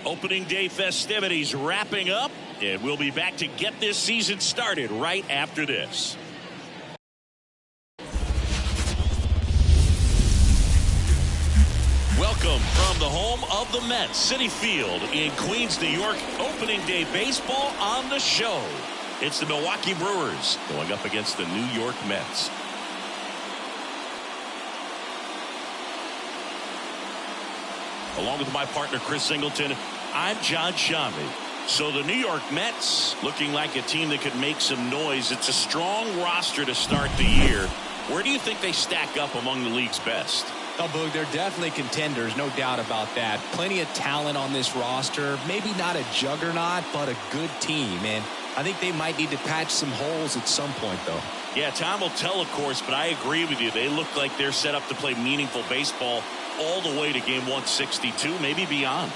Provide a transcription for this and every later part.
Opening day festivities wrapping up, and we'll be back to get this season started right after this. Welcome from the home of the Mets, Citi Field in Queens, New York. Opening day baseball on the show. It's the Milwaukee Brewers going up against the New York Mets. Along with my partner Chris Singleton, I'm John Shambi. So the New York Mets looking like a team that could make some noise. It's a strong roster to start the year. Where do you think they stack up among the league's best? Oh, Boog, they're definitely contenders, no doubt about that. Plenty of talent on this roster. Maybe not a juggernaut, but a good team. And I think they might need to patch some holes at some point, though. Yeah, time will tell, of course, but I agree with you. They look like they're set up to play meaningful baseball all the way to game 162, maybe beyond.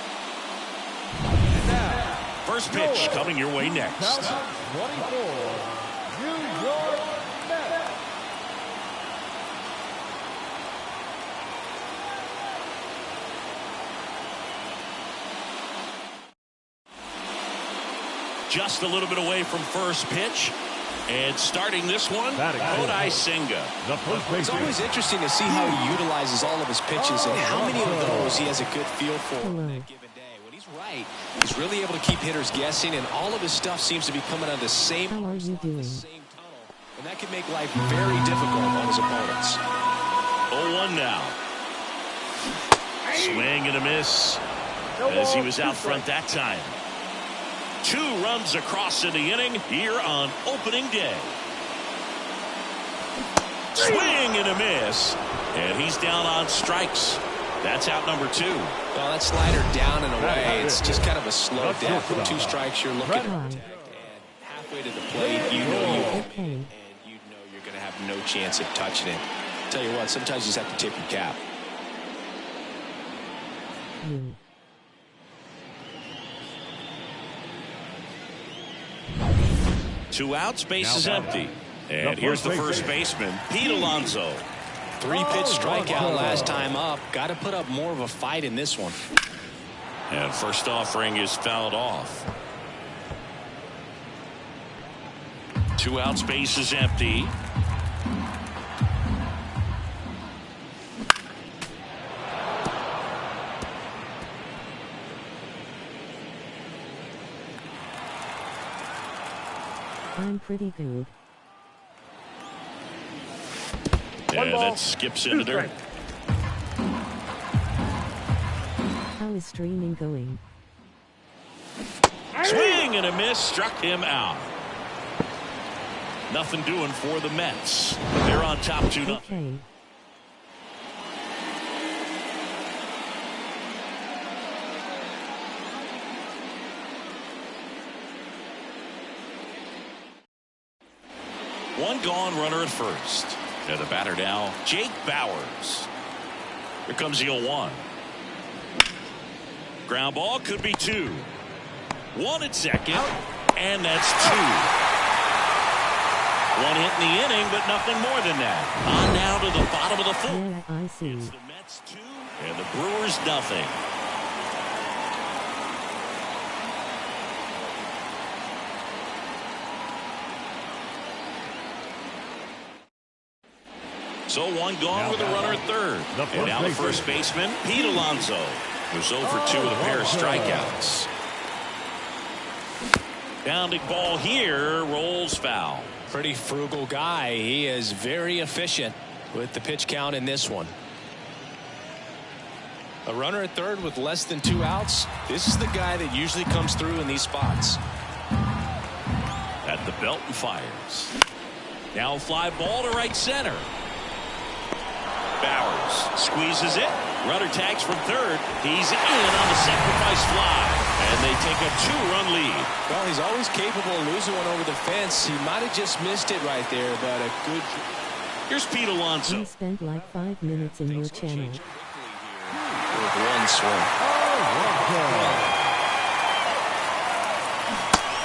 First pitch coming your way next. 24, New York Mets. Just a little bit away from first pitch. And starting this one, Kodai Senga. It's always interesting to see how he utilizes all of his pitches and how many of those he has a good feel for on that given day. When he's right, he's really able to keep hitters guessing, and all of his stuff seems to be coming out of the same tunnel. And that can make life very difficult on his opponents. 0-1 now. Swing and a miss as he was out front that time. 2 runs across in the inning here on opening day. Swing and a miss, and he's down on strikes. That's out number 2. Well, that slider down and away, it's just kind of a slow death. With 2 strikes, you're looking to protect, and halfway to the plate, you know you own it, and you know you're going to have no chance of touching it. Tell you what, sometimes you just have to tip your cap. Two outs, base is empty. And here's the first baseman, Pete Alonso. 3-pitch strikeout last time up. Got to put up more of a fight in this one. And first offering is fouled off. 2 outs, base is empty. I'm pretty good. And that skips in the dirt. How is streaming going? Swing and a miss, struck him out. Nothing doing for the Mets. They're on top 2-0. Okay. One gone, runner at first. And the batter now, Jake Bauers. Here comes the 0-1. Ground ball, could be 2. 1 at second, and that's 2. 1 hit in the inning, but nothing more than that. On now to the bottom of the 4th. Yeah, I see. It's the Mets 2 and the Brewers nothing. So 1 gone with a runner at third. And now the first baseman, Pete Alonso, who's 0 for 2 with a pair of strikeouts. Bounding ball here, rolls foul. Pretty frugal guy. He is very efficient with the pitch count in this one. A runner at third with less than 2 outs. This is the guy that usually comes through in these spots. At the belt and fires. Now fly ball to right center. Bauers squeezes it. Runner tags from third. He's in on the sacrifice fly. And they take a 2-run lead. Well, he's always capable of losing one over the fence. He might have just missed it right there, but a good... Here's Pete Alonso. You spent like 5 minutes in your channel. With 1 swing.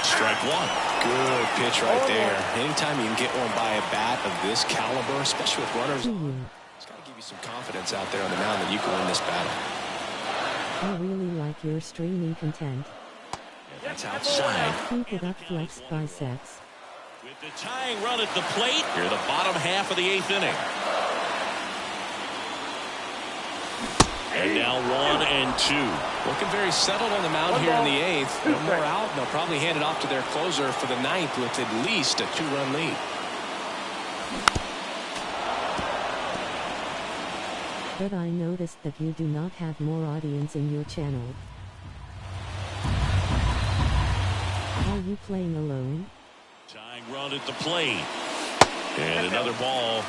Strike 1. Good pitch right there. Anytime you can get one by a bat of this caliber, especially with runners, it's got to give you some confidence out there on the mound that you can win this battle. I really like your streaming content. That's outside. Keep it up, flex biceps. With the tying run at the plate, here the bottom half of the 8th inning. And now 1-2. Looking very settled on the mound here in the 8th. No more out, and they'll probably hand it off to their closer for the 9th with at least a 2-run lead. But I noticed that you do not have more audience in your channel. Are you playing alone? Tying run at the plate. And another ball.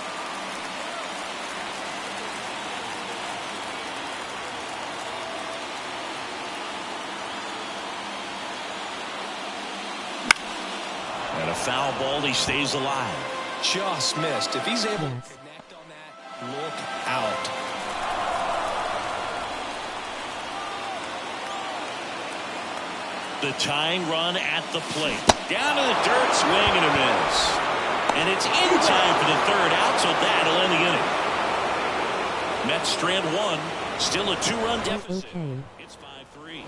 And a foul ball, he stays alive. Just missed. If he's able to connect on that, look out. The tying run at the plate. Down to the dirt, swing and a miss. And it's in time for the 3rd out, so that'll end the inning. Mets strand 1. Still a 2-run deficit. Okay. It's 5-3.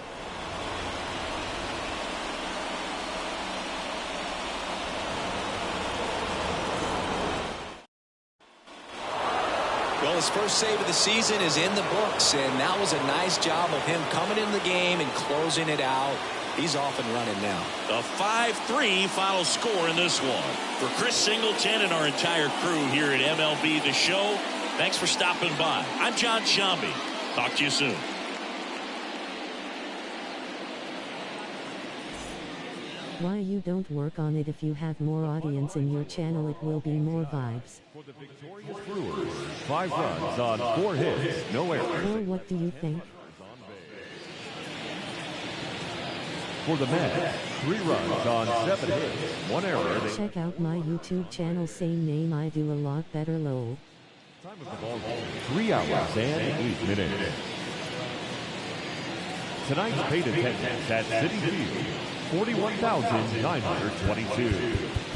Well, his first save of the season is in the books, and that was a nice job of him coming into the game and closing it out. He's off and running now. A 5-3 final score in this one. For Chris Singleton and our entire crew here at MLB The Show, thanks for stopping by. I'm John Shambi. Talk to you soon. Why you don't work on it? If you have more audience in your channel, it will be more vibes. For the victorious Brewers, 5 runs on 4 hits, no errors. Or what do you think? For the Mets, 3 runs on 7 hits, 1 error. Check out my YouTube channel, same name. I do a lot better, lol. Time of the ball game, 3 hours and 8 minutes. Tonight's paid attendance at Citi Field, 41,922.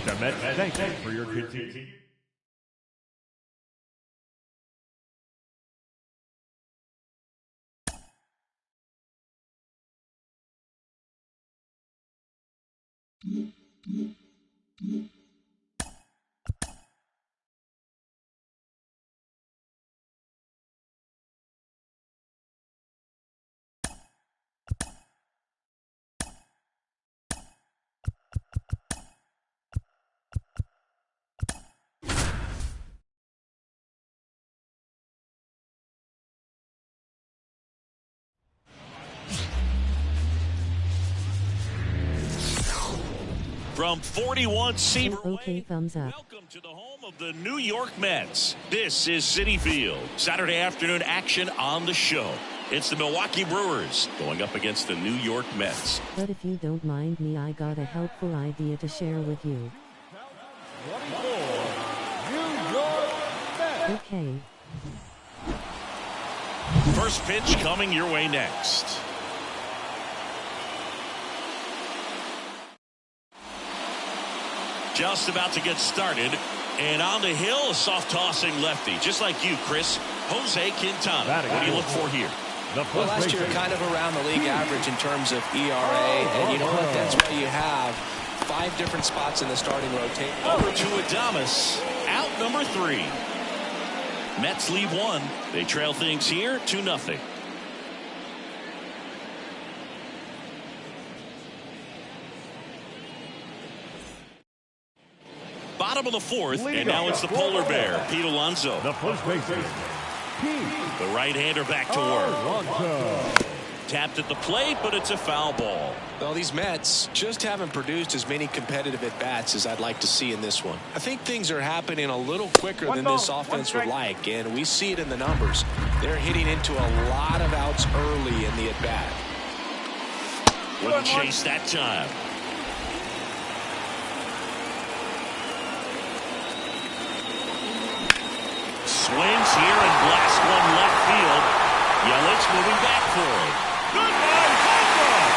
The Mets thank you for your continued. From 41 Seaver Okay, thumbs up. welcome to the home of the New York Mets. This is Citi Field. Saturday afternoon action on the show. It's the Milwaukee Brewers going up against the New York Mets. But if you don't mind me, I got a helpful idea to share with you. 24, New York Mets. Okay. First pitch coming your way next. Just about to get started. And on the hill, a soft tossing lefty. Just like you, Chris. Jose Quintana. What do you look for here? Well, last year kind of around the league average in terms of ERA. And you know what? That's why you have 5 different spots in the starting rotation. Over to Adames. Out number 3. Mets lead 1. They trail things here 2-0. Bottom of the 4th, and now it's the polar bear, Pete Alonso. The first baseman, Pete The right-hander back to work. Alonso. Tapped at the plate, but it's a foul ball. Well, these Mets just haven't produced as many competitive at-bats as I'd like to see in this one. I think things are happening a little quicker than this offense would like, and we see it in the numbers. They're hitting into a lot of outs early in the at-bat. Wouldn't chase that time. Swings here and blasts one left field. Yelich moving back for it. Goodbye, Homer!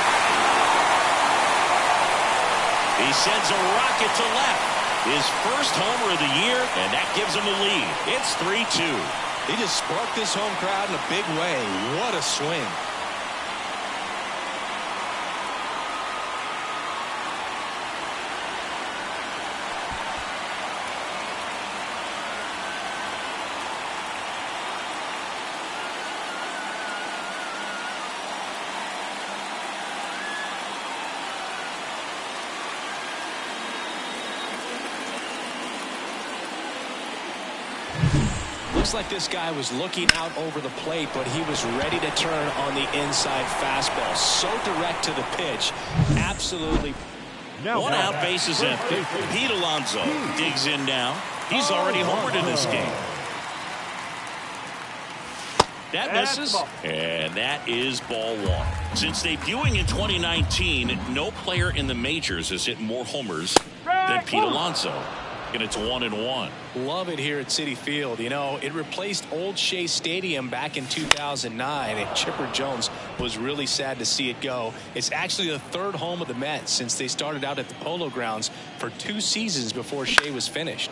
He sends a rocket to left. His first homer of the year, and that gives him the lead. It's 3-2. He just sparked this home crowd in a big way. What a swing. Looks like this guy was looking out over the plate, but he was ready to turn on the inside fastball. So direct to the pitch. Absolutely. Now One out, base is empty. Pete Alonso digs in now. He's already homered in this game. That misses, and that is ball one. Since debuting in 2019, no player in the majors has hit more homers than Pete Alonso. And it's 1-1. Love it here at Citi Field. You know, it replaced Old Shea Stadium back in 2009, and Chipper Jones was really sad to see it go. It's actually the third home of the Mets since they started out at the Polo Grounds for 2 seasons before Shea was finished.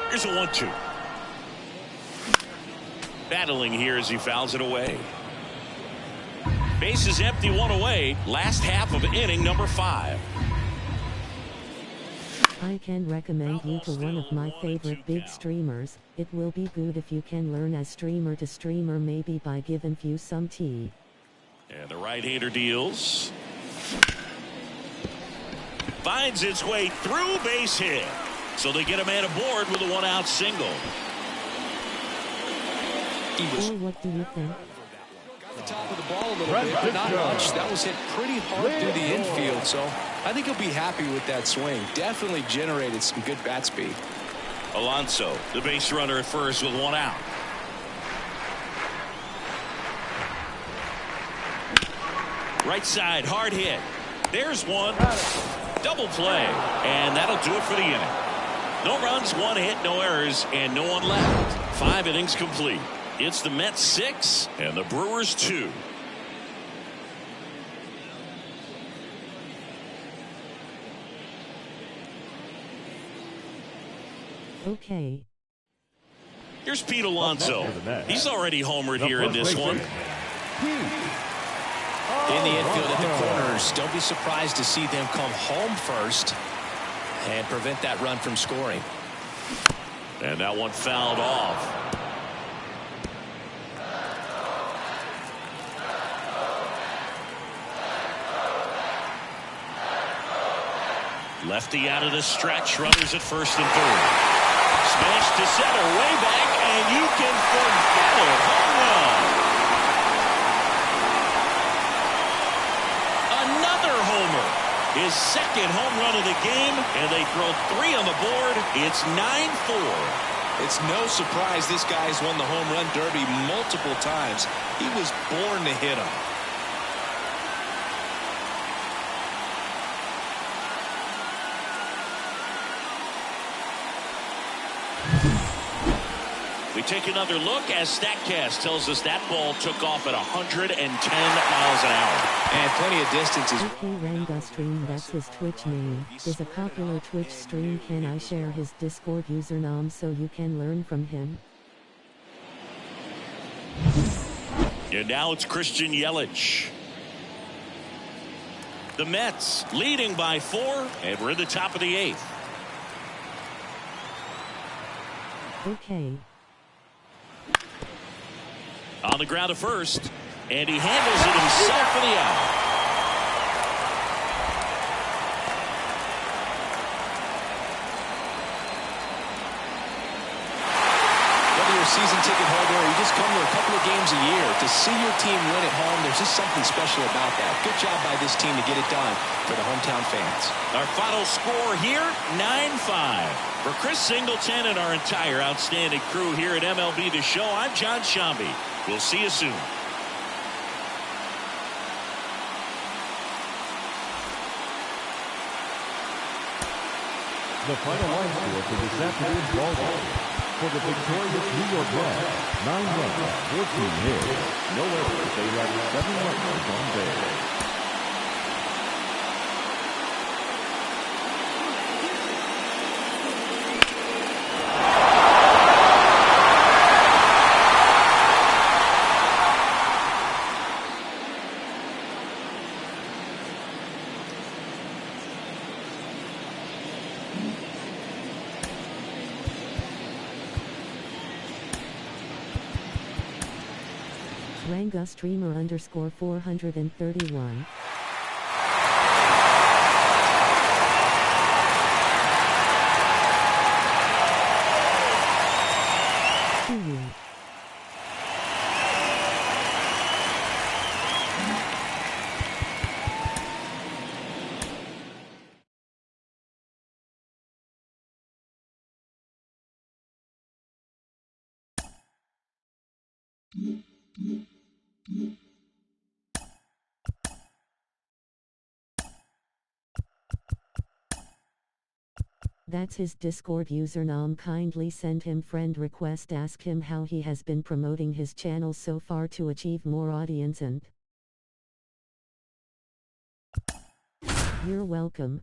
Here's a 1-2. Battling here as he fouls it away. Base is empty, 1 away. Last half of inning number 5. I can recommend you to one of my favorite big streamers. It will be good if you can learn as streamer to streamer, maybe by giving you some tea. And the right-hander deals. Finds its way through, base hit. So they get a man aboard with a 1-out single. Or what do you think? The top of the ball a little bit, but not much. That was hit pretty hard through the infield, so I think he'll be happy with that swing. Definitely generated some good bat speed. Alonso, the base runner at first with 1 out. Right side, hard hit. There's one. Double play, and that'll do it for the inning. No runs, 1 hit, no errors, and no one left. 5 innings complete. It's the Mets 6 and the Brewers 2. Okay. Here's Pete Alonso. He's already homered here in this one. In the infield at the corners, don't be surprised to see them come home first and prevent that run from scoring. And that one fouled off. Lefty out of the stretch, runners at first and third. Smash to center, way back, and you can forget it. Home run. Another homer. His second home run of the game, and they throw 3 on the board. It's 9-4. It's no surprise this guy has won the home run derby multiple times. He was born to hit them. We take another look as StatCast tells us that ball took off at 110 miles an hour. And plenty of distances. Okay, Ranga Stream, that's his Twitch name, is a popular Twitch stream. Can I share his Discord username so you can learn from him? And now it's Christian Yelich. The Mets leading by 4, and we're in the top of the 8th. Okay. On the ground at first, and he handles it himself for the out. Whether you're a season ticket holder or you just come to a couple of games a year, to see your team win at home, there's just something special about that. Good job by this team to get it done for the hometown fans. Our final score here, 9-5. For Chris Singleton and our entire outstanding crew here at MLB The Show, I'm John Shambi. We'll see you soon. The final line score for this afternoon's ball game. For the victorious New York Mets, 9 runs, 14 hits, no errors. They left 7 runners on base. Ranga Streamer _431. That's his Discord username. Kindly send him friend request. Ask him how he has been promoting his channel so far to achieve more audience, and you're welcome.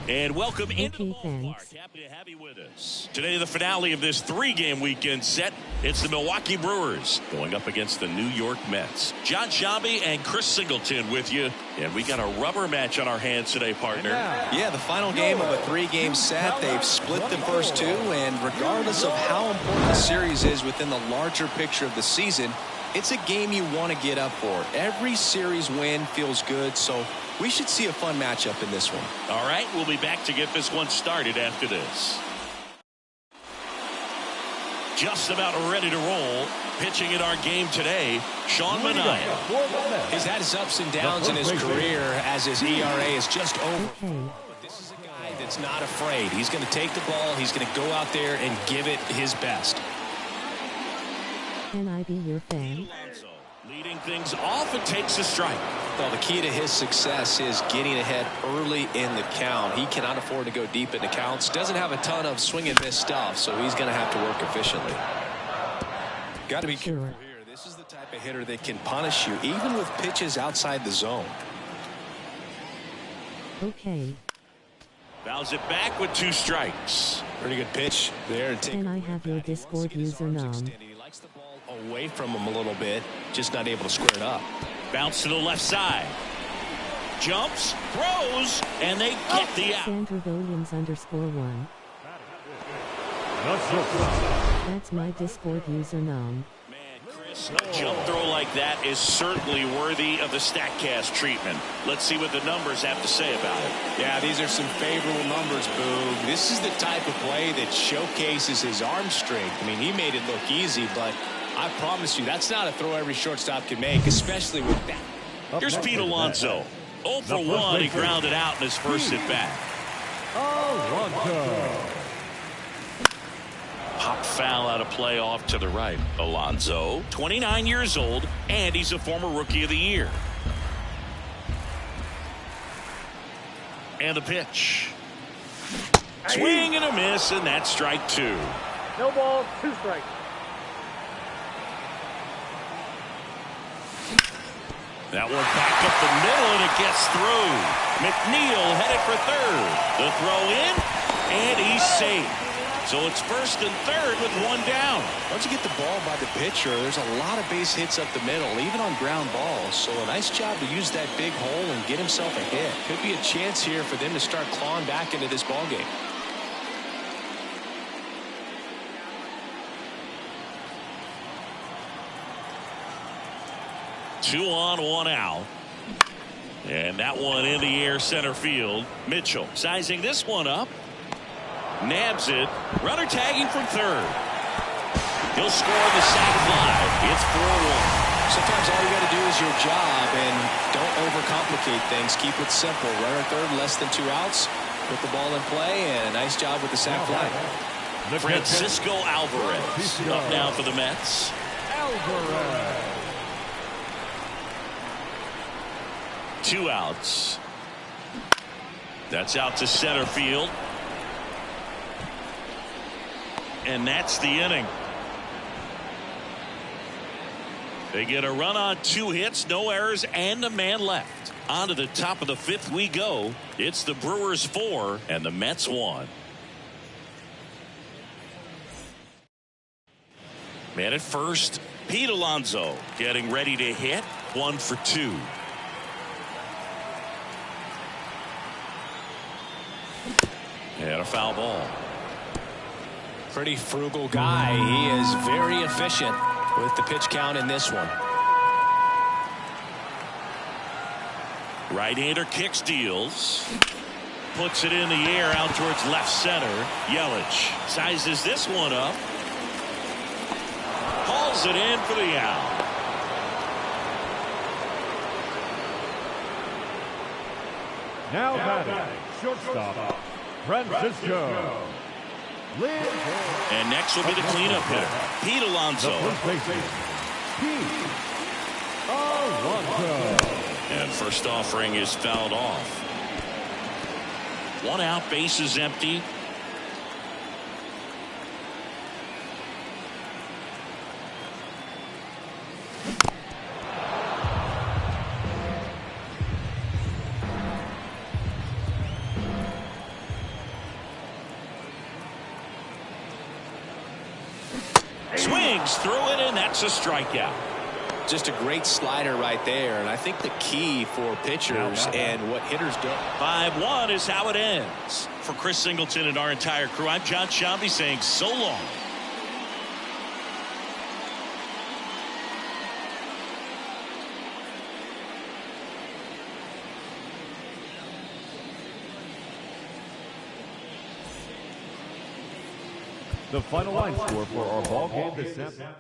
And welcome into the Okay, ballpark. thanks. Happy to have you with us. Today, the finale of this 3-game weekend set. It's the Milwaukee Brewers going up against the New York Mets. John Shambi and Chris Singleton with you. And we got a rubber match on our hands today, partner. Yeah, the final game of a 3-game set. They've split the first 2, and regardless of how important the series is within the larger picture of the season, it's a game you want to get up for. Every series win feels good, so we should see a fun matchup in this one. All right, we'll be back to get this one started after this. Just about ready to roll. Pitching in our game today, Sean Manaea. He's had his ups and downs in his career as his ERA is just over. Okay. But this is a guy that's not afraid. He's going to take the ball. He's going to go out there and give it his best. Can I be your fan? Alonso leading things off and takes a strike. Well, the key to his success is getting ahead early in the count. He cannot afford to go deep into counts. Doesn't have a ton of swing and miss stuff, so he's going to have to work efficiently. Got to be careful here. This is the type of hitter that can punish you, even with pitches outside the zone. Okay. Fouls it back with 2 strikes. Pretty good pitch there. Can I have your Discord username? He likes the ball away from him a little bit, just not able to square it up. Bounce to the left side. Jumps, throws, and they get the out. Sandra Williams _1. That's my Discord username. Man, Chris, a jump throw like that is certainly worthy of the StatCast treatment. Let's see what the numbers have to say about it. Yeah, these are some favorable numbers, Boog. This is the type of play that showcases his arm strength. I mean, he made it look easy, but I promise you, that's not a throw every shortstop can make, especially with that. Here's Pete Alonso. 0 for 1, he grounded out in his first at-bat. Pop foul out of play off to the right. Alonso, 29 years old, and he's a former Rookie of the Year. And the pitch. Swing and a miss, and that's strike 2. No ball, 2 strikes. That one back up the middle, and it gets through. McNeil headed for third. The throw in, and he's safe. So it's first and third with 1 down. Once you get the ball by the pitcher, there's a lot of base hits up the middle, even on ground balls. So a nice job to use that big hole and get himself a hit. Could be a chance here for them to start clawing back into this ball game. Two on, 1 out. And that one in the air center field. Mitchell sizing this one up. Nabs it. Runner tagging from third. He'll score the sac fly. It's 4-1. Sometimes all you got to do is your job and don't overcomplicate things. Keep it simple. Runner third, less than 2 outs. Put the ball in play, and a nice job with the sac fly. Francisco Alvarez up now for the Mets. Alvarez. 2 outs. That's out to center field. And that's the inning. They get a run on 2 hits, no errors, and a man left. On to the top of the 5th we go. It's the Brewers 4 and the Mets 1. Man at first, Pete Alonso getting ready to hit. 1 for 2. And a foul ball. Pretty frugal guy. He is very efficient with the pitch count in this one. Right-hander kicks, deals. Puts it in the air out towards left center. Yelich sizes this one up. Hauls it in for the out. Now batting, shortstop, Francisco Lindor. And next will be the cleanup hitter, Pete Alonso. The first baseman, Pete Alonso. And first offering is fouled off. One out, base is empty. Swings through it, and that's a strikeout. Just a great slider right there, and I think the key for pitchers and what hitters do. 5-1 is how it ends. For Chris Singleton and our entire crew, I'm John Shelby saying so long. The final line score for our ball game this afternoon.